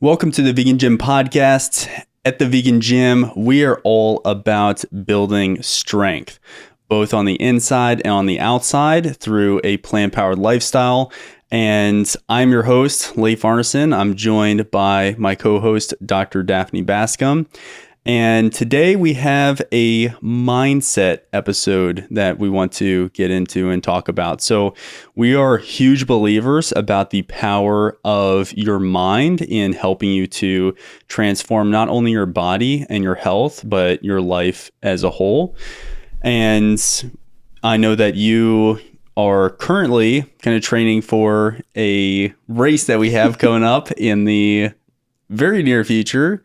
Welcome to the Vegan Gym podcast. At the Vegan Gym, we are all about building strength, both on the inside and on the outside through a plant-powered lifestyle. And I'm your host, Leif. I'm joined by my co-host, Dr. Daphne Bascom. And today we have a mindset episode that we want to get into and talk about. So we are huge believers about the power of your mind in helping you to transform not only your body and your health, but your life as a whole. And I know that you are currently kind of training for a race that we have coming up in the very near future.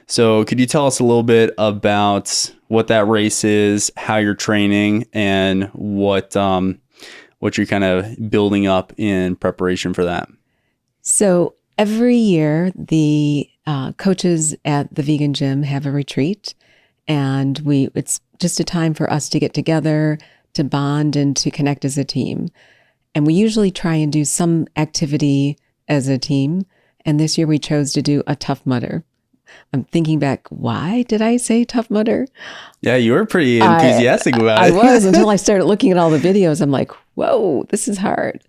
So could you tell us a little bit about what that race is, how you're training, and what you're kind of building up in preparation for that? So every year, the coaches at the Vegan Gym have a retreat, and it's just a time for us to get together, to bond, and to connect as a team. And we usually try and do some activity as a team. And this year we chose to do a Tough Mudder. I'm thinking back, why did I say Tough Mudder? Yeah, you were pretty enthusiastic about it. I was until I started looking at all the videos. I'm like, whoa, this is hard.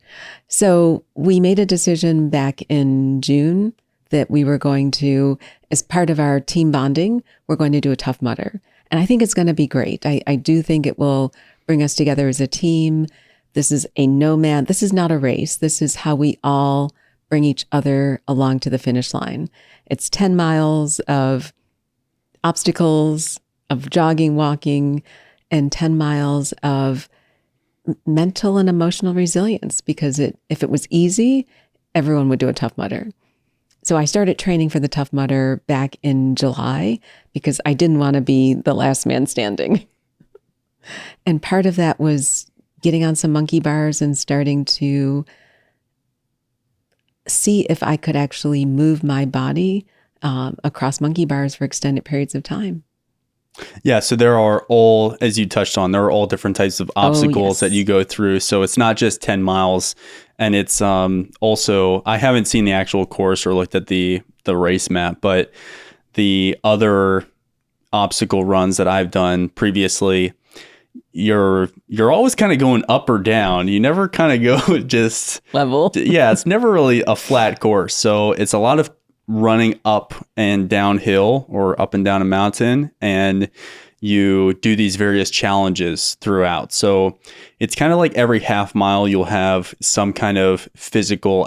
So we made a decision back in June that we were going to, as part of our team bonding, we're going to do a Tough Mudder. And I think it's going to be great. I do think it will bring us together as a team. This is a nomad. This is not a race. This is how we all bring each other along to the finish line. It's 10 miles of obstacles, of jogging, walking, and 10 miles of mental and emotional resilience, because if it was easy, everyone would do a Tough Mudder. So I started training for the Tough Mudder back in July because I didn't want to be the last man standing. And part of that was getting on some monkey bars and starting to see if I could actually move my body across monkey bars for extended periods of time. Yeah, so there are all, as you touched on, there are all different types of obstacles that you go through. So it's not just 10 miles. And it's also, I haven't seen the actual course or looked at the race map, but the other obstacle runs that I've done previously, you're always kind of going up or down. You never kind of go just level. Yeah, it's never really a flat course. So it's a lot of running up and downhill or up and down a mountain, and you do these various challenges throughout. So it's kind of like every half mile you'll have some kind of physical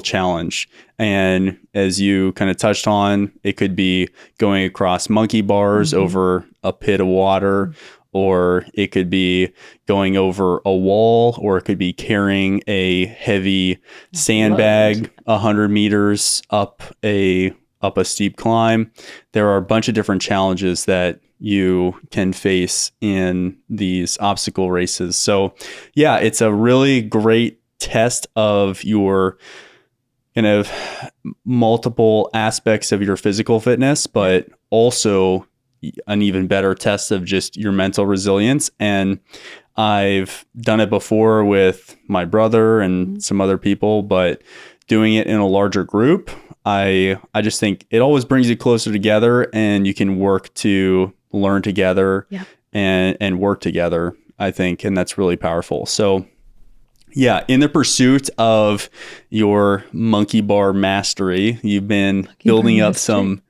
challenge. And as you kind of touched on, it could be going across monkey bars over a pit of water, or it could be going over a wall, or it could be carrying a heavy sandbag 100 meters up a steep climb. There are a bunch of different challenges that you can face in these obstacle races. So yeah, it's a really great test of your kind of multiple aspects of your physical fitness, but also an even better test of just your mental resilience. And I've done it before with my brother and some other people, but doing it in a larger group, I just think it always brings you closer together, and you can work to learn together and work together, I think. And that's really powerful. So yeah, in the pursuit of your monkey bar mastery, you've been building up some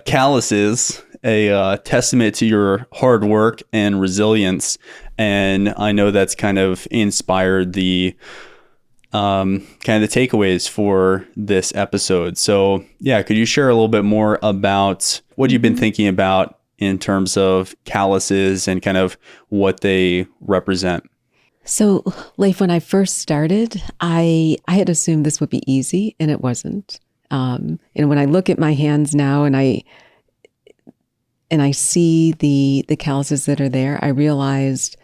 calluses, a testament to your hard work and resilience. And I know that's kind of inspired the kind of the takeaways for this episode. So yeah, could you share a little bit more about what you've been thinking about in terms of calluses and kind of what they represent? So, Leif, when I first started, I had assumed this would be easy, and it wasn't. And when I look at my hands now and I see the calluses that are there, I realized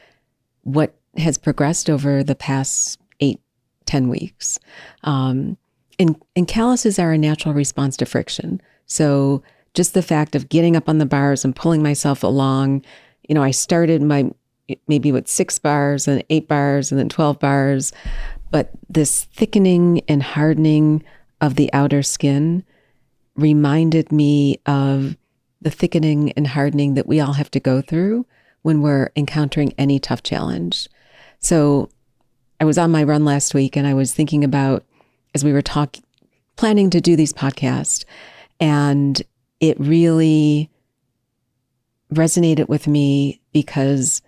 what has progressed over the past 8-10 weeks. And calluses are a natural response to friction. So just the fact of getting up on the bars and pulling myself along, I started maybe with 6 bars and 8 bars and then 12 bars, but this thickening and hardening of the outer skin reminded me of the thickening and hardening that we all have to go through when we're encountering any tough challenge. So I was on my run last week and I was thinking about, as we were planning to do these podcasts, and it really resonated with me because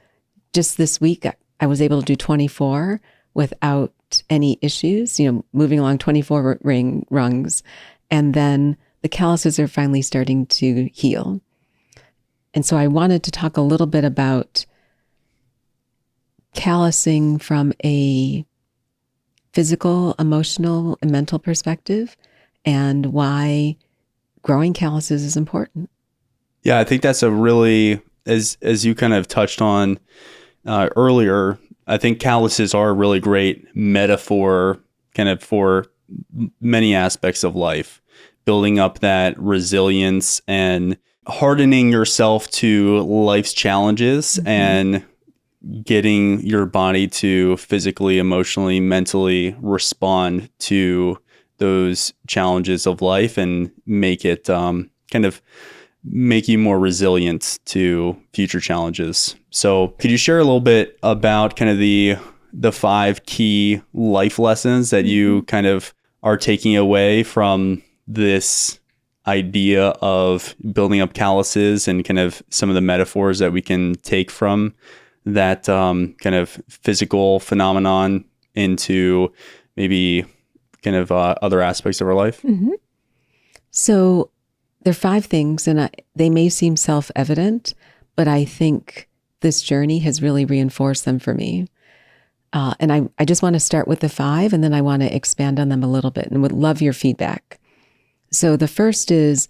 just this week I was able to do 24 without any issues, moving along 24 rungs. And then the calluses are finally starting to heal. And so I wanted to talk a little bit about callusing from a physical, emotional, and mental perspective, and why growing calluses is important. Yeah, I think that's a really, as you kind of touched on earlier, I think calluses are a really great metaphor kind of for many aspects of life, building up that resilience and hardening yourself to life's challenges and getting your body to physically, emotionally, mentally respond to those challenges of life and make it kind of make you more resilient to future challenges. So could you share a little bit about kind of the 5 key life lessons that you kind of are taking away from this idea of building up calluses and kind of some of the metaphors that we can take from that kind of physical phenomenon into maybe kind of other aspects of our life? Mm-hmm. So there are 5 things, and they may seem self-evident, but I think this journey has really reinforced them for me. And I just want to start with the 5, and then I want to expand on them a little bit and would love your feedback. So the first is,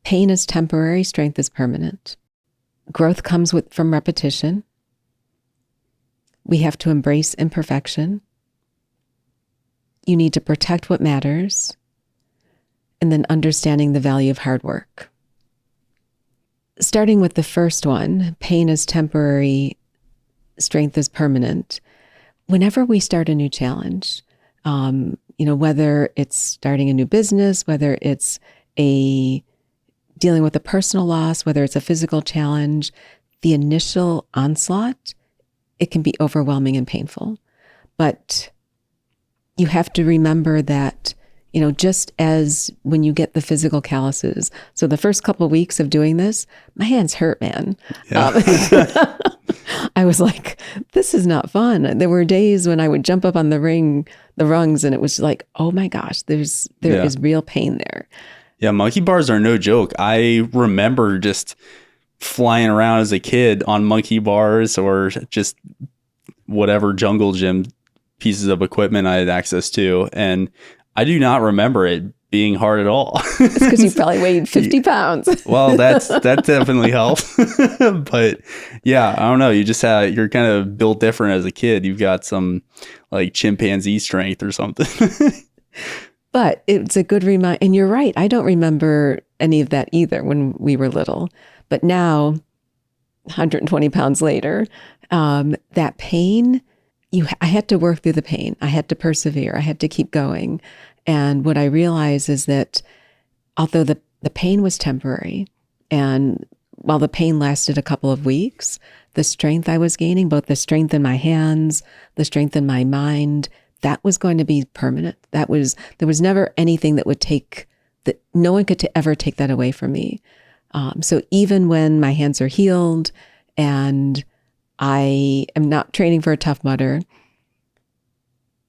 pain is temporary, strength is permanent. Growth comes from repetition. We have to embrace imperfection. You need to protect what matters. And then understanding the value of hard work. Starting with the first one, pain is temporary, strength is permanent. Whenever we start a new challenge, whether it's starting a new business, whether it's dealing with a personal loss, whether it's a physical challenge, the initial onslaught, it can be overwhelming and painful. But you have to remember that, just as when you get the physical calluses. So the first couple of weeks of doing this, my hands hurt, man. Yeah. I was like, this is not fun. There were days when I would jump up on the rungs, and it was like, oh my gosh, there is real pain there. Yeah, monkey bars are no joke. I remember just flying around as a kid on monkey bars or just whatever jungle gym pieces of equipment I had access to. And I do not remember it being hard at all. It's because you probably weighed 50 pounds. Well, that definitely helped. But yeah, I don't know. You're kind of built different as a kid. You've got some like chimpanzee strength or something. But it's a good reminder. And you're right. I don't remember any of that either when we were little. But now, 120 pounds later, that pain, I had to work through the pain. I had to persevere. I had to keep going. And what I realized is that although the pain was temporary, and while the pain lasted a couple of weeks, the strength I was gaining, both the strength in my hands, the strength in my mind, that was going to be permanent. There was never anything that would no one could ever take that away from me. So even when my hands are healed and I am not training for a Tough Mudder,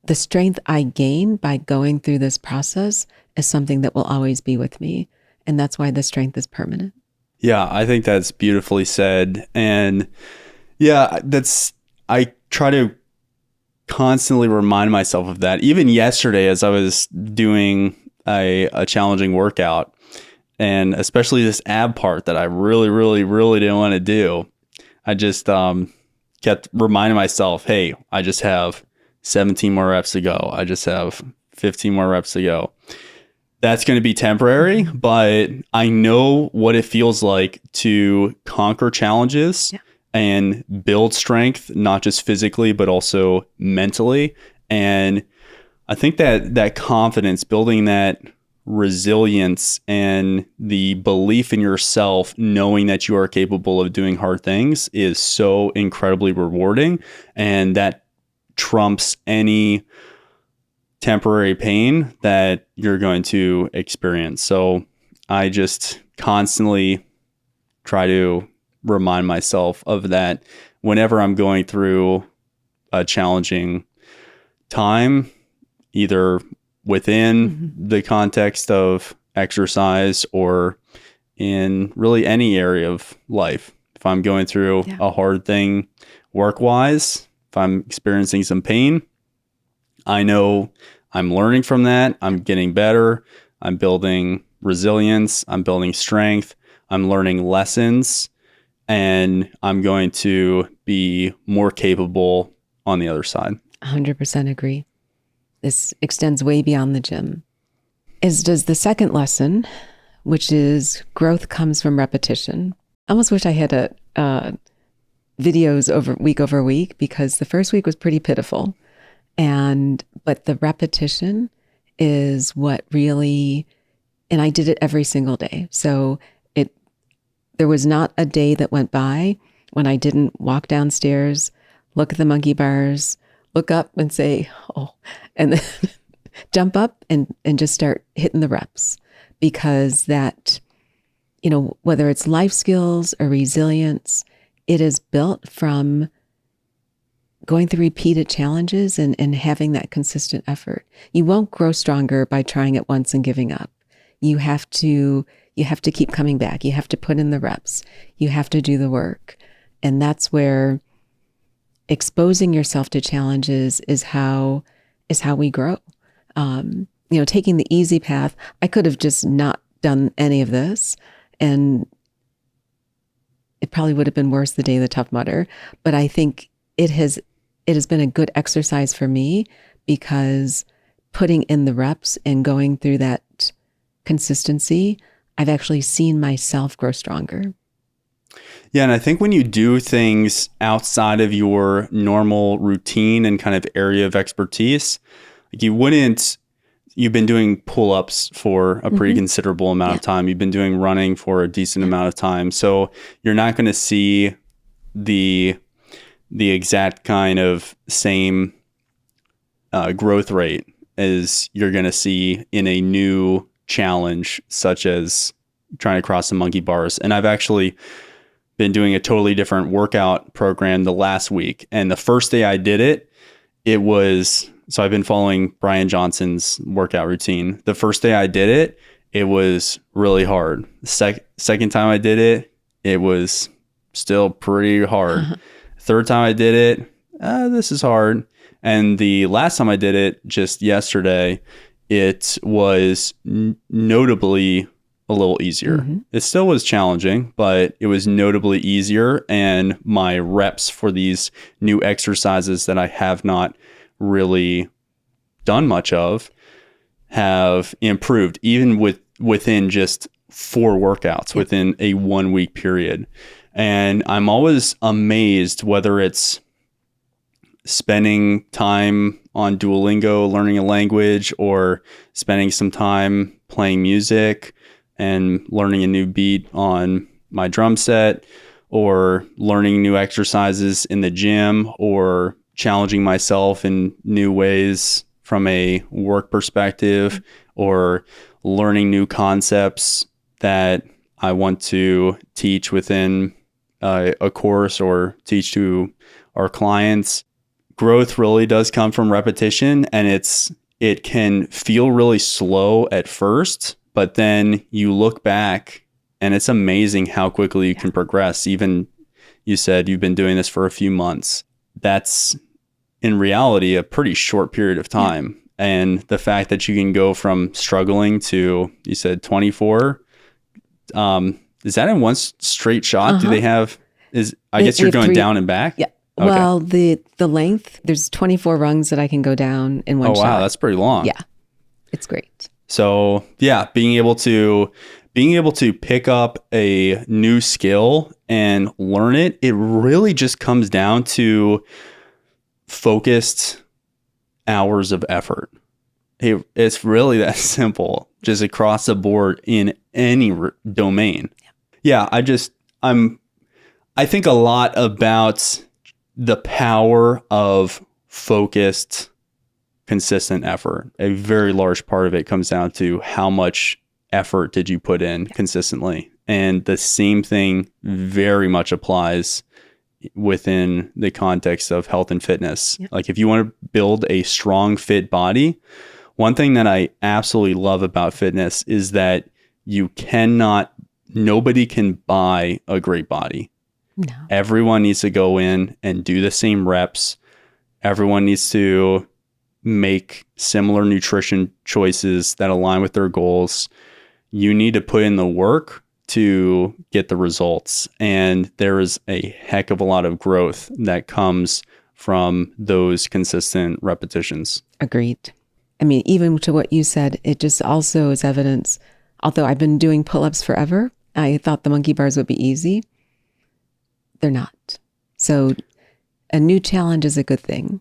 the strength I gain by going through this process is something that will always be with me. And that's why the strength is permanent. Yeah, I think that's beautifully said. And yeah, I try to constantly remind myself of that. Even yesterday, as I was doing a challenging workout, and especially this ab part that I really, really, really didn't want to do, I just kept reminding myself, hey, I just have 17 more reps to go. I just have 15 more reps to go. That's going to be temporary, but I know what it feels like to conquer challenges and build strength, not just physically, but also mentally. And I think that confidence, building that resilience and the belief in yourself, knowing that you are capable of doing hard things, is so incredibly rewarding. And that trumps any temporary pain that you're going to experience. So I just constantly try to remind myself of that whenever I'm going through a challenging time, either within the context of exercise or in really any area of life. If I'm going through a hard thing work-wise, if I'm experiencing some pain, I know I'm learning from that. I'm getting better. I'm building resilience. I'm building strength. I'm learning lessons, and I'm going to be more capable on the other side. 100% agree. This extends way beyond the gym. As does the second lesson, which is growth comes from repetition. I almost wish I had videos over week, because the first week was pretty pitiful. But the repetition is what really, and I did it every single day. So there was not a day that went by when I didn't walk downstairs, look at the monkey bars, look up and say, oh, and then jump up and just start hitting the reps. Because that, whether it's life skills or resilience, it is built from going through repeated challenges and having that consistent effort. You won't grow stronger by trying it once and giving up. You have to keep coming back. You have to put in the reps. You have to do the work. And that's where exposing yourself to challenges is how we grow. Taking the easy path, I could have just not done any of this, and it probably would have been worse the day of the Tough Mudder. But I think it has been a good exercise for me, because putting in the reps and going through that consistency, I've actually seen myself grow stronger. Yeah, and I think when you do things outside of your normal routine and kind of area of expertise, like you've been doing pull-ups for a pretty considerable amount of time. You've been doing running for a decent amount of time. So you're not going to see the exact kind of same growth rate as you're going to see in a new challenge, such as trying to cross the monkey bars. And I've actually been doing a totally different workout program the last week. And the first day I did so I've been following Brian Johnson's workout routine. The first day I did it was really hard. Second time I did it was still pretty hard. Third time I did it, this is hard. And the last time I did it, just yesterday, it was notably a little easier. It still was challenging, but it was notably easier. And my reps for these new exercises that I have not really done much of have improved, even within just 4 workouts within a 1 week period. And I'm always amazed, whether it's spending time on Duolingo learning a language, or spending some time playing music and learning a new beat on my drum set, or learning new exercises in the gym, or challenging myself in new ways from a work perspective, or learning new concepts that I want to teach within a course or teach to our clients. Growth really does come from repetition, and it can feel really slow at first, but then you look back and it's amazing how quickly you can progress. Even, you said you've been doing this for a few months. That's in reality a pretty short period of time. And the fact that you can go from struggling to, you said 24, is that in one straight shot? Do they have, I guess you're going down and back? Yeah. Okay. Well, the length, there's 24 rungs that I can go down in one shot. Oh, wow. That's pretty long. Yeah. It's great. So yeah, being able to pick up a new skill and learn it, it really just comes down to focused hours of effort. It's really that simple, just across the board in any domain. Yeah, I think a lot about the power of focused, consistent effort. A very large part of it comes down to how much effort did you put in consistently. And the same thing very much applies within the context of health and fitness. Yep. Like if you want to build a strong, fit body, one thing that I absolutely love about fitness is that nobody can buy a great body. No. Everyone needs to go in and do the same reps. Everyone needs to make similar nutrition choices that align with their goals. You need to put in the work to get the results. And there is a heck of a lot of growth that comes from those consistent repetitions. Agreed. I mean, even to what you said, it just also is evidence. Although I've been doing pull-ups forever, I thought the monkey bars would be easy. They're not. So a new challenge is a good thing.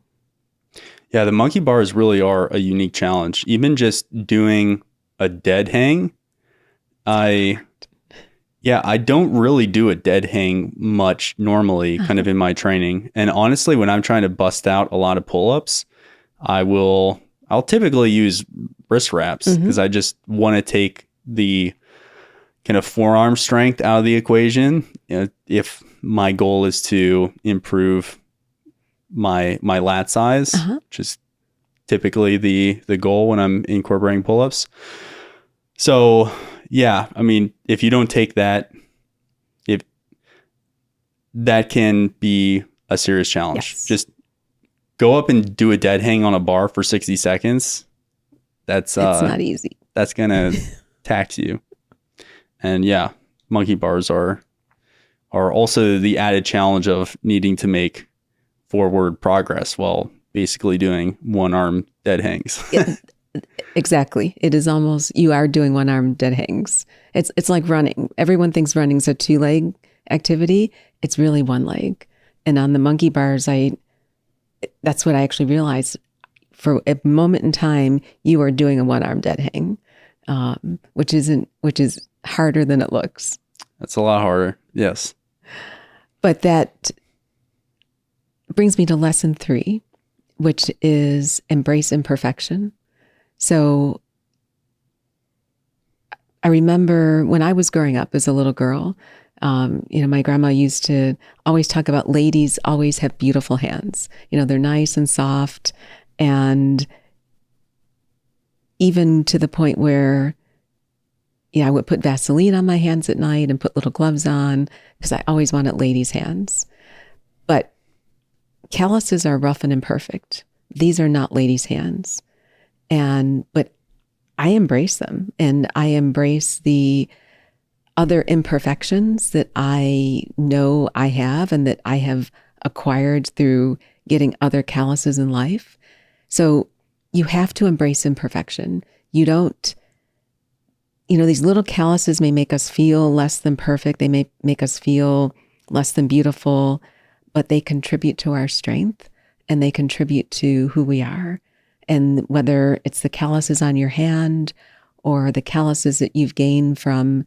Yeah, the monkey bars really are a unique challenge. Even just doing a dead hang, I don't really do a dead hang much normally kind of in my training. And honestly, when I'm trying to bust out a lot of pull-ups, I'll typically use wrist wraps because I just want to take the kind of forearm strength out of the equation. If my goal is to improve my lat size, which is typically the goal when I'm incorporating pull-ups. So yeah, I mean, if you don't take that, that can be a serious challenge. Yes. Just go up and do a dead hang on a bar for 60 seconds. It's not easy. That's going to tax you. And yeah, monkey bars are also the added challenge of needing to make forward progress while basically doing one-arm dead hangs. Yeah, exactly. It is almost, you are doing one-arm dead hangs. It's like running. Everyone thinks running is a two-leg activity. It's really one leg. And on the monkey bars, that's what I actually realized. For a moment in time, you are doing a one-arm dead hang, which is harder than it looks. That's a lot harder. Yes. But that brings me to lesson 3, which is embrace imperfection. So I remember when I was growing up as a little girl, my grandma used to always talk about ladies always have beautiful hands. They're nice and soft. And even to the point where, I would put Vaseline on my hands at night and put little gloves on because I always wanted ladies' hands. But calluses are rough and imperfect. These are not ladies' hands. But I embrace them, and I embrace the other imperfections that I know I have and that I have acquired through getting other calluses in life. So you have to embrace imperfection. You don't, these little calluses may make us feel less than perfect. They may make us feel less than beautiful, but they contribute to our strength and they contribute to who we are. And whether it's the calluses on your hand or the calluses that you've gained from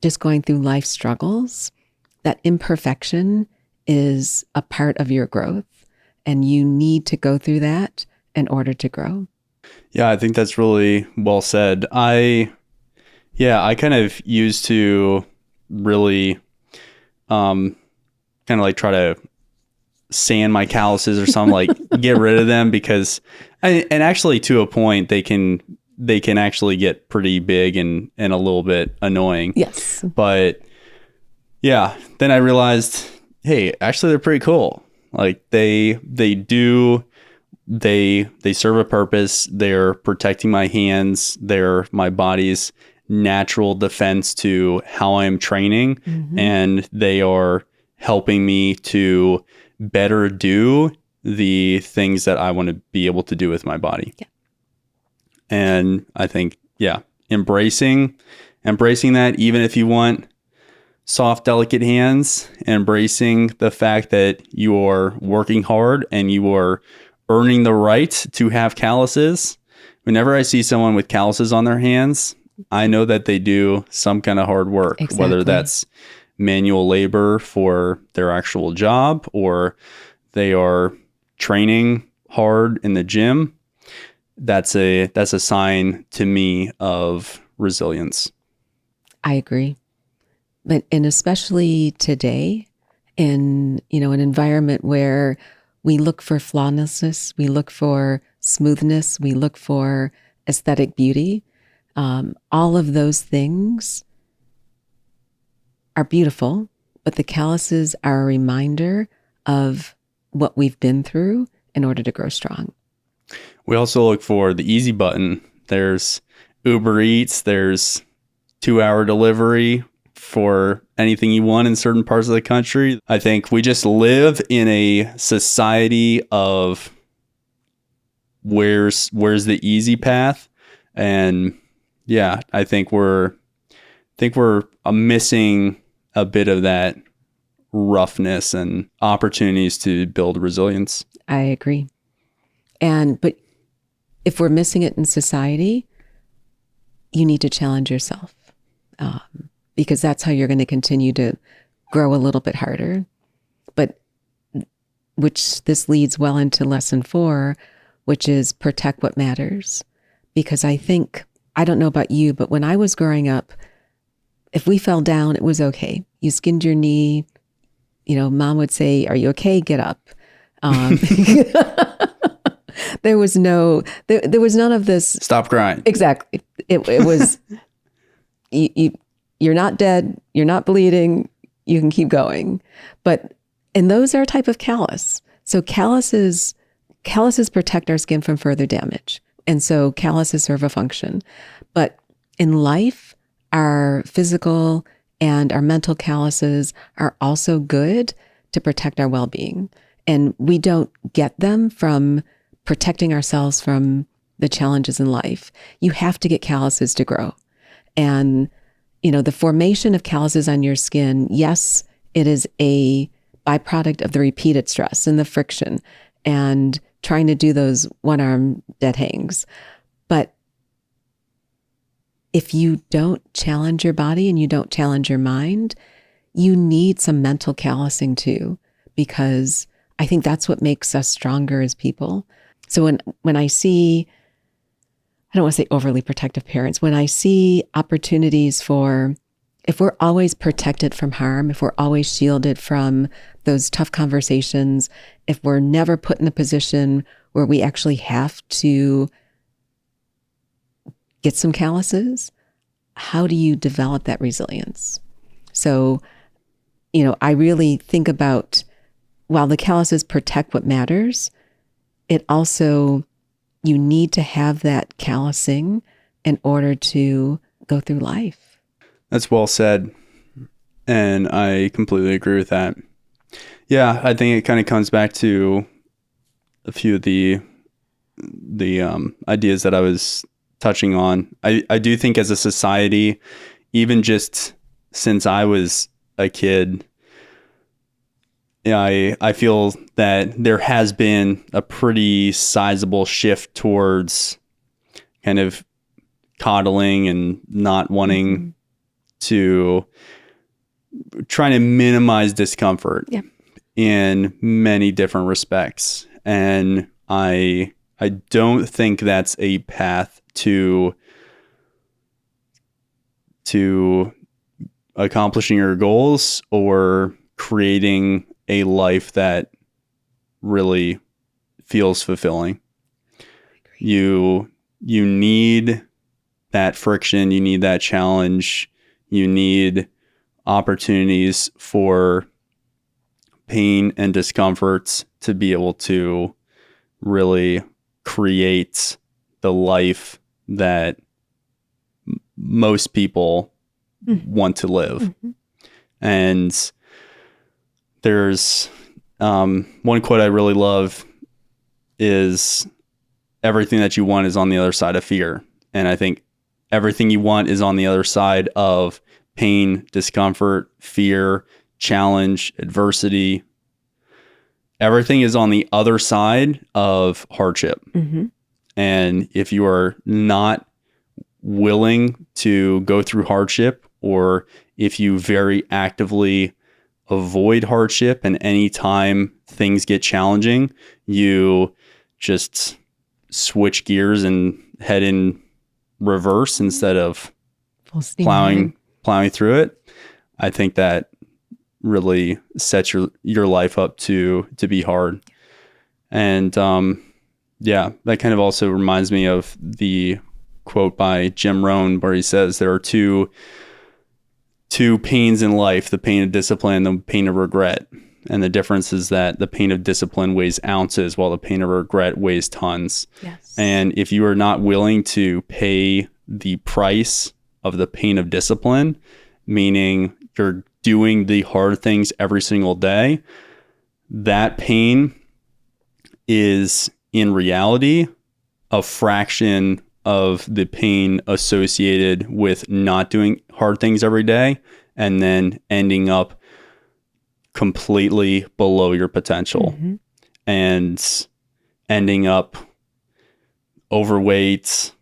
just going through life struggles, that imperfection is a part of your growth. And you need to go through that in order to grow. Yeah, I think that's really well said. I kind of used to really kind of like try to sand my calluses or something, like get rid of them because, and actually to a point, they can actually get pretty big and a little bit annoying. Yes. But yeah, then I realized, hey, actually they're pretty cool. Like they serve a purpose. They're protecting my hands. They're my body's natural defense to how I'm training. Mm-hmm. And they are helping me to better do the things that I want to be able to do with my body. Yeah. And I think, embracing that, even if you want soft, delicate hands, embracing the fact that you're working hard and you are earning the right to have calluses, whenever I see someone with calluses on their hands, I know that they do some kind of hard work, whether Exactly. that's manual labor for their actual job or they are training hard in the gym. That's a sign to me of resilience. I agree. But and especially today in, an environment where we look for flawlessness, we look for smoothness, we look for aesthetic beauty. All of those things are beautiful, but the calluses are a reminder of what we've been through in order to grow strong. We also look for the easy button. There's Uber Eats, there's 2-hour delivery for anything you want in certain parts of the country. I think we just live in a society of where's the easy path. And yeah, I think we're missing a bit of that roughness and opportunities to build resilience. I agree. But if we're missing it in society, you need to challenge yourself, because that's how you're going to continue to grow a little bit harder. But which this leads well into lesson 4, which is protect what matters. Because I think, I don't know about you, but when I was growing up, if we fell down, it was okay. You skinned your knee, mom would say, "Are you okay? Get up." There was none of this. Stop crying. Exactly. It was, you're not dead. You're not bleeding. You can keep going. And those are a type of callus. So calluses protect our skin from further damage. And so calluses serve a function. But in life, our physical and our mental calluses are also good to protect our well-being. And we don't get them from protecting ourselves from the challenges in life. You have to get calluses to grow. And, the formation of calluses on your skin, yes, it is a byproduct of the repeated stress and the friction and trying to do those one-arm dead hangs. But if you don't challenge your body and you don't challenge your mind, you need some mental callusing too, because I think that's what makes us stronger as people. So when I see, I don't want to say overly protective parents, when I see opportunities for, if we're always protected from harm, if we're always shielded from those tough conversations, if we're never put in a position where we actually have to get some calluses, how do you develop that resilience? So, I really think about, while the calluses protect what matters, it also, you need to have that callusing in order to go through life. That's well said. And I completely agree with that. Yeah, I think it kind of comes back to a few of the ideas that I was touching on. I do think as a society, even just since I was a kid, I feel that there has been a pretty sizable shift towards kind of coddling and not wanting to, trying to minimize discomfort in many different respects. And I don't think that's a path to accomplishing your goals or creating a life that really feels fulfilling. You need that friction, you need that challenge, you need opportunities for pain and discomforts to be able to really create the life that most people want to live. And there's one quote I really love is, everything that you want is on the other side of fear. And I think everything you want is on the other side of pain, discomfort, fear, challenge, adversity. Everything is on the other side of hardship. And if you are not willing to go through hardship, or if you very actively avoid hardship, and anytime things get challenging, you just switch gears and head in reverse instead of Full steam ahead. plowing through it, I think that really sets your life up to be hard. And yeah, that kind of also reminds me of the quote by Jim Rohn, where he says there are two pains in life: the pain of discipline and the pain of regret. And the difference is that the pain of discipline weighs ounces, while the pain of regret weighs tons. Yes. And if you are not willing to pay the price of the pain of discipline, meaning you're doing the hard things every single day, that pain is in reality a fraction of the pain associated with not doing hard things every day and then ending up completely below your potential and ending up overweight,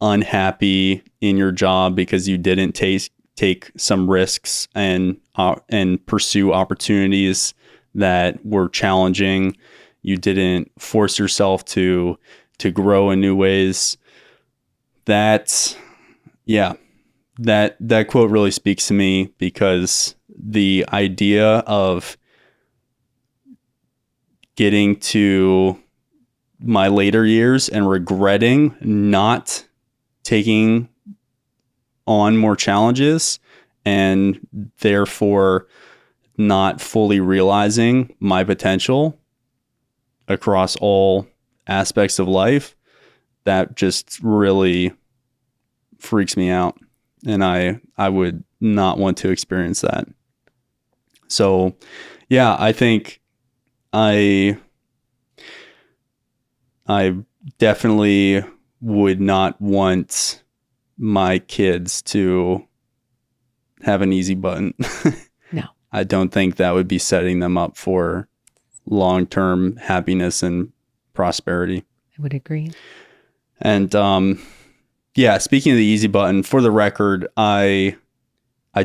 unhappy in your job because you didn't take some risks and pursue opportunities that were challenging. You didn't force yourself to grow in new ways. That quote really speaks to me, because the idea of getting to my later years and regretting not taking on more challenges, and therefore not fully realizing my potential across all aspects of life, that just really freaks me out. And I would not want to experience that. So yeah, I think I definitely would not want my kids to have an easy button. No. I don't think that would be setting them up for long-term happiness and prosperity. I would agree. And yeah, speaking of the easy button, for the record, I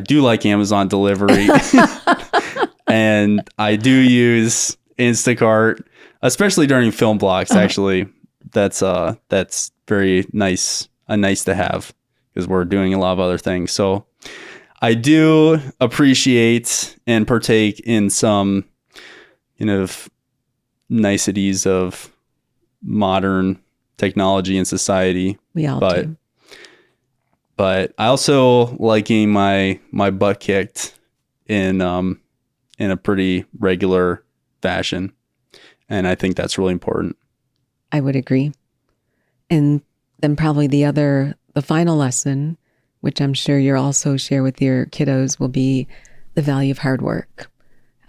do like Amazon delivery. And I do use Instacart, especially during film blocks. Actually, that's very nice to have, because we're doing a lot of other things. So I do appreciate and partake in some niceties of modern technology and society. We all do. But I also like getting my butt kicked in a pretty regular fashion. And I think that's really important. I would agree. And then probably the final lesson, which I'm sure you'll also share with your kiddos, will be the value of hard work.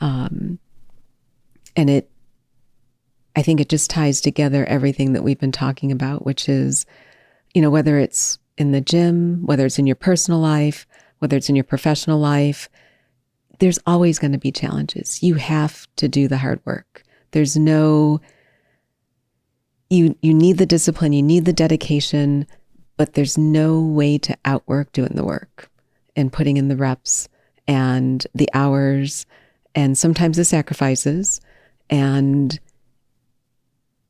And I think it just ties together everything that we've been talking about, which is, whether it's in the gym, whether it's in your personal life, whether it's in your professional life, there's always going to be challenges. You have to do the hard work. There's no, you need the discipline, you need the dedication, but there's no way to outwork doing the work and putting in the reps and the hours and sometimes the sacrifices. And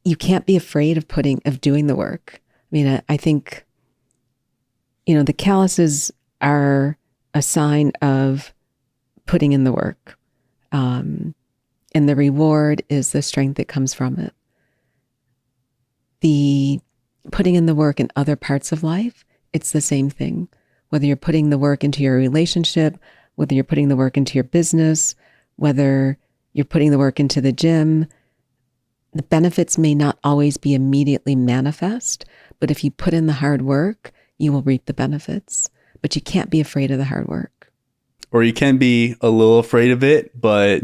you can't be afraid of doing the work. I mean, I think, the calluses are a sign of putting in the work. And the reward is the strength that comes from it. The putting in the work in other parts of life, it's the same thing. Whether you're putting the work into your relationship, whether you're putting the work into your business, whether you're putting the work into the gym, the benefits may not always be immediately manifest, but if you put in the hard work, you will reap the benefits. But you can't be afraid of the hard work. Or you can be a little afraid of it, but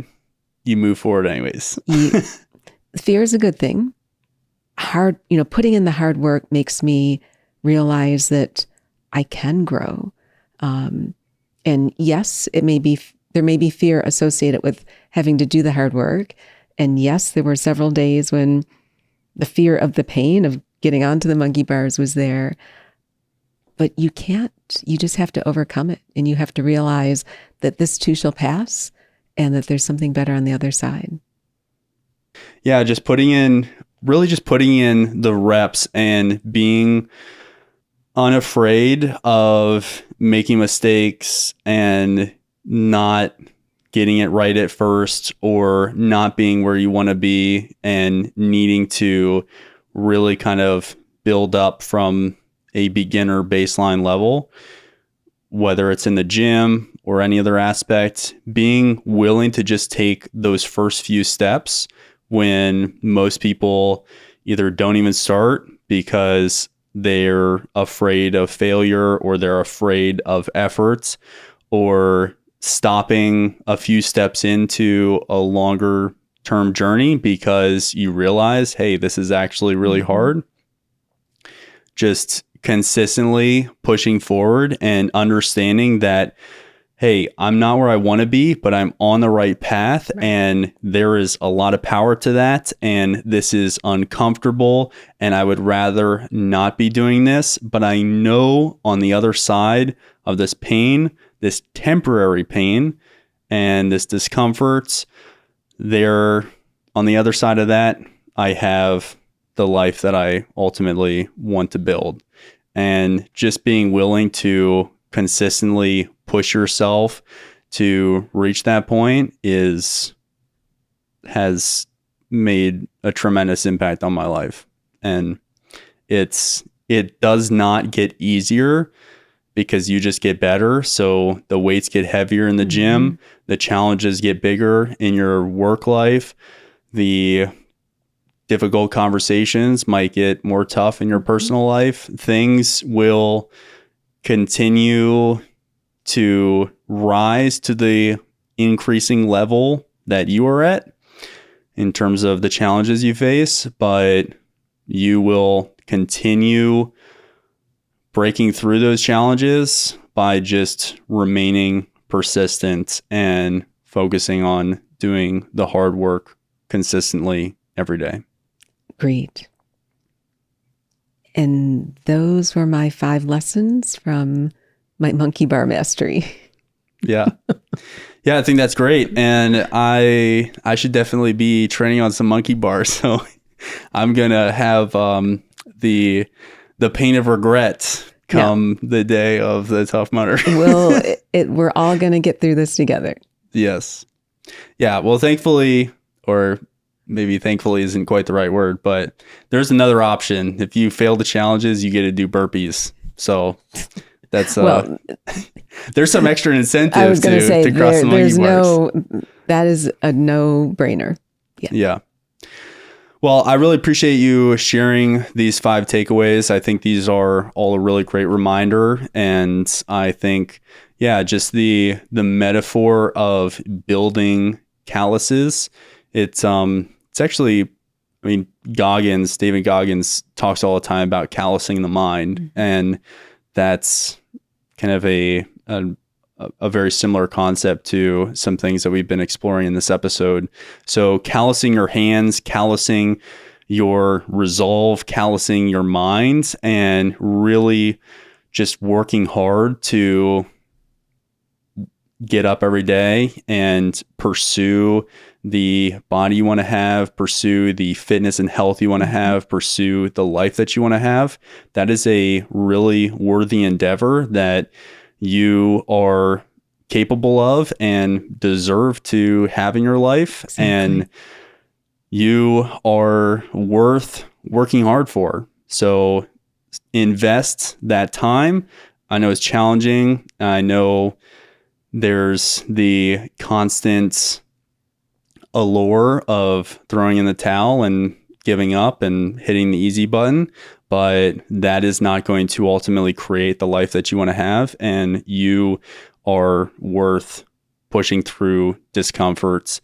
you move forward anyways. Fear is a good thing. Putting in the hard work makes me realize that I can grow. And yes, there may be fear associated with having to do the hard work. And yes, there were several days when the fear of the pain of getting onto the monkey bars was there. But you just have to overcome it. And you have to realize that this too shall pass and that there's something better on the other side. Yeah, just putting in the reps and being unafraid of making mistakes and not getting it right at first, or not being where you want to be and needing to really kind of build up from a beginner baseline level, whether it's in the gym or any other aspect. Being willing to just take those first few steps when most people either don't even start because they're afraid of failure, or they're afraid of efforts, or stopping a few steps into a longer term journey because you realize, hey, this is actually really hard. Just consistently pushing forward and understanding that, hey, I'm not where I want to be, but I'm on the right path. Right. And there is a lot of power to that. And this is uncomfortable. And I would rather not be doing this. But I know on the other side of this pain, this temporary pain and this discomfort, there on the other side of that, I have the life that I ultimately want to build. And just being willing to consistently push yourself to reach that point has made a tremendous impact on my life. And it does not get easier because you just get better. So the weights get heavier in the gym, the challenges get bigger in your work life, the difficult conversations might get more tough in your personal life. Things will continue to rise to the increasing level that you are at in terms of the challenges you face, but you will continue breaking through those challenges by just remaining persistent and focusing on doing the hard work consistently every day. Great. And those were my 5 lessons from my monkey bar mastery. Yeah. Yeah, I think that's great. And I should definitely be training on some monkey bars. So I'm going to have the pain of regret come the day of the Tough Mudder. We're all going to get through this together. Yes. Yeah. Well, thankfully, or maybe thankfully isn't quite the right word, but there's another option. If you fail the challenges, you get to do burpees. So that's there's some extra incentive I was going to say, cross the monkey bars. That is a no-brainer. Yeah. Well, I really appreciate you sharing these 5 takeaways. I think these are all a really great reminder. And I think, just the metaphor of building calluses. It's actually, David Goggins talks all the time about callousing the mind. And that's kind of a very similar concept to some things that we've been exploring in this episode. So callousing your hands, callousing your resolve, callousing your mind, and really just working hard to get up every day and pursue the body you want to have, pursue the fitness and health you want to have, pursue the life that you want to have. That is a really worthy endeavor that you are capable of and deserve to have in your life. Exactly. And you are worth working hard for. So invest that time. I know it's challenging. I know there's the constant allure of throwing in the towel and giving up and hitting the easy button, but that is not going to ultimately create the life that you want to have. And you are worth pushing through discomforts,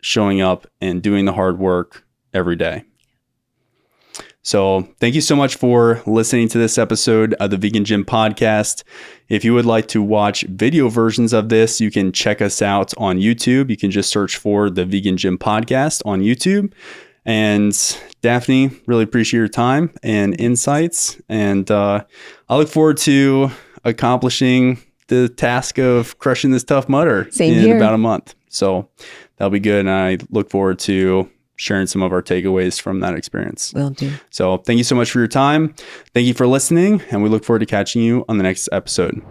showing up and doing the hard work every day. So thank you so much for listening to this episode of the Vegan Gym Podcast. If you would like to watch video versions of this, you can check us out on YouTube. You can just search for the Vegan Gym Podcast on YouTube. And Daphne, really appreciate your time and insights. And I look forward to accomplishing the task of crushing this Tough Mudder in about a month. So that'll be good. And I look forward to sharing some of our takeaways from that experience. Will do. So thank you so much for your time. Thank you for listening. And we look forward to catching you on the next episode.